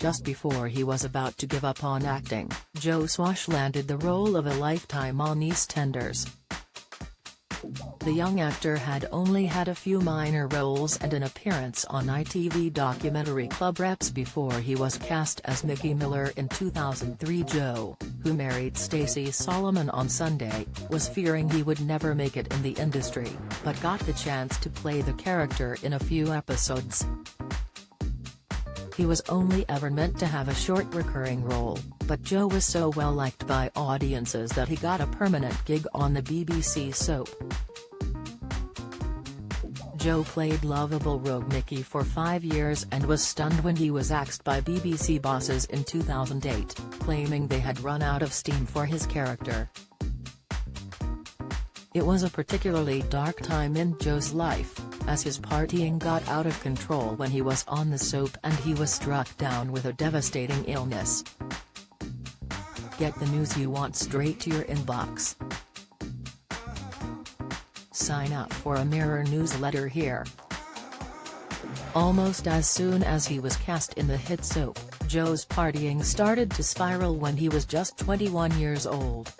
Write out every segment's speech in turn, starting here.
just before he was about to give up on acting, Joe Swash landed the role of a lifetime on EastEnders. The young actor had only had a few minor roles and an appearance on ITV documentary Club Reps before he was cast as Mickey Miller in 2003. Joe, who married Stacey Solomon on Sunday, was fearing he would never make it in the industry, but got the chance to play the character in a few episodes. He was only ever meant to have a short recurring role, but Joe was so well liked by audiences that he got a permanent gig on the BBC soap. Joe played lovable rogue Mickey for 5 years and was stunned when he was axed by BBC bosses in 2008, claiming they had run out of steam for his character. It was a particularly dark time in Joe's life, as his partying got out of control when he was on the soap and he was struck down with a devastating illness. Get the news you want straight to your inbox. Sign up for a Mirror newsletter here. Almost as soon as he was cast in the hit soap, Joe's partying started to spiral when he was just 21 years old.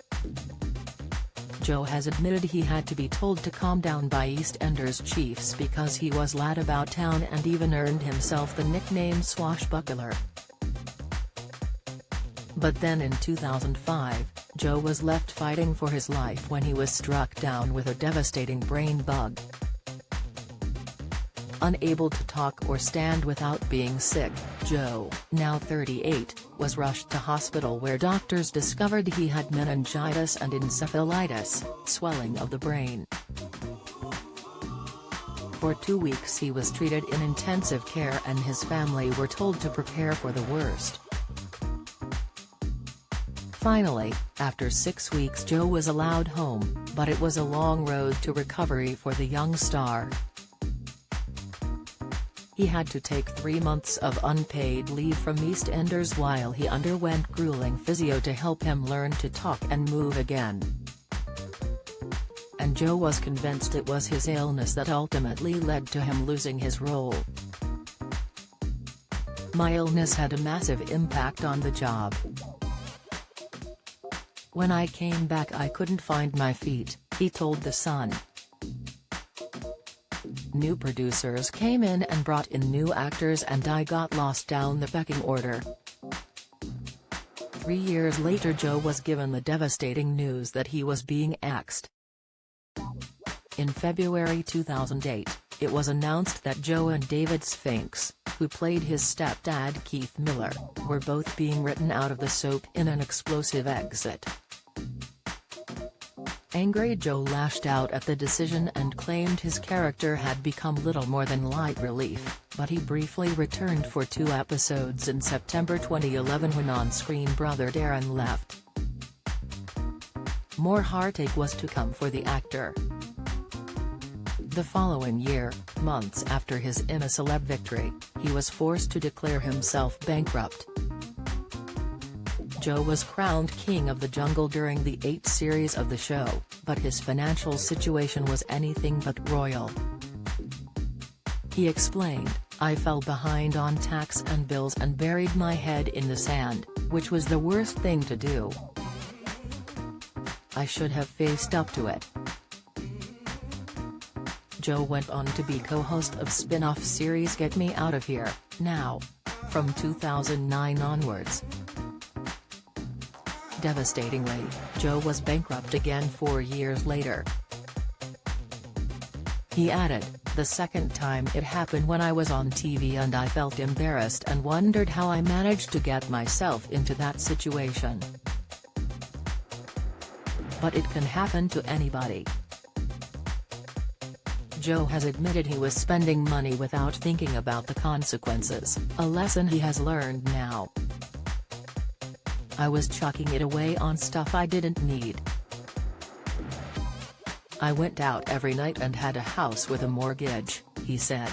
Joe has admitted he had to be told to calm down by EastEnders chiefs because he was lad about town and even earned himself the nickname Swashbuckler. But then in 2005, Joe was left fighting for his life when he was struck down with a devastating brain bug. Unable to talk or stand without being sick, Joe, now 38, was rushed to hospital where doctors discovered he had meningitis and encephalitis, swelling of the brain. For 2 weeks he was treated in intensive care and his family were told to prepare for the worst. Finally, after 6 weeks Joe was allowed home, but it was a long road to recovery for the young star. He had to take 3 months of unpaid leave from EastEnders while he underwent grueling physio to help him learn to talk and move again. And Joe was convinced it was his illness that ultimately led to him losing his role. "My illness had a massive impact on the job. When I came back I couldn't find my feet," he told The Sun. New producers came in and brought in new actors and I got lost down the pecking order. 3 years later Joe was given the devastating news that he was being axed. In February 2008, it was announced that Joe and David Sphinx, who played his stepdad Keith Miller, were both being written out of the soap in an explosive exit. Angry Joe lashed out at the decision and claimed his character had become little more than light relief, but he briefly returned for 2 episodes in September 2011 when on-screen brother Darren left. More heartache was to come for the actor. The following year, months after his IMA-celeb victory, he was forced to declare himself bankrupt. Joe was crowned king of the jungle during the 8th series of the show, but his financial situation was anything but royal. He explained, "I fell behind on tax and bills and buried my head in the sand, which was the worst thing to do. I should have faced up to it." Joe went on to be co-host of spin-off series Get Me Out of Here, Now, from 2009 onwards. Devastatingly, Joe was bankrupt again 4 years later. He added, "The second time it happened when I was on TV and I felt embarrassed and wondered how I managed to get myself into that situation. But it can happen to anybody." Joe has admitted he was spending money without thinking about the consequences, a lesson he has learned now. "I was chucking it away on stuff I didn't need. I went out every night and had a house with a mortgage," he said.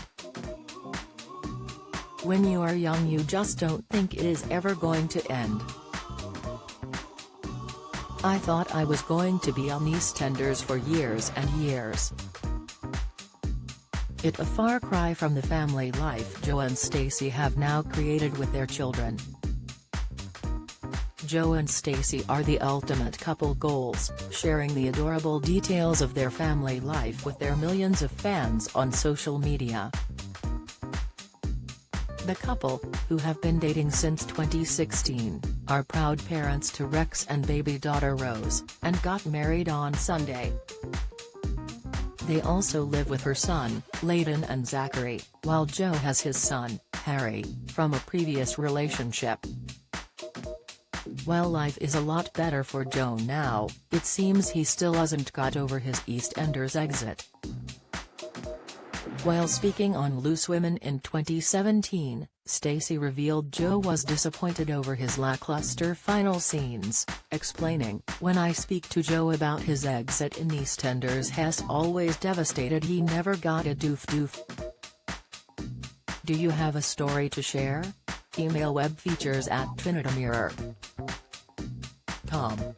"When you are young you just don't think it is ever going to end. I thought I was going to be on EastEnders for years and years. It a far cry from the family life Joe and Stacey have now created with their children. Joe and Stacey are the ultimate couple goals, sharing the adorable details of their family life with their millions of fans on social media. The couple, who have been dating since 2016, are proud parents to Rex and baby daughter Rose, and got married on Sunday. They also live with her son, Layden and Zachary, while Joe has his son, Harry, from a previous relationship. While life is a lot better for Joe now, it seems he still hasn't got over his EastEnders exit. While speaking on Loose Women in 2017, Stacey revealed Joe was disappointed over his lackluster final scenes, explaining, "When I speak to Joe about his exit in EastEnders, he's always devastated he never got a doof. Do you have a story to share? Email webfeatures@trinitymirror.com."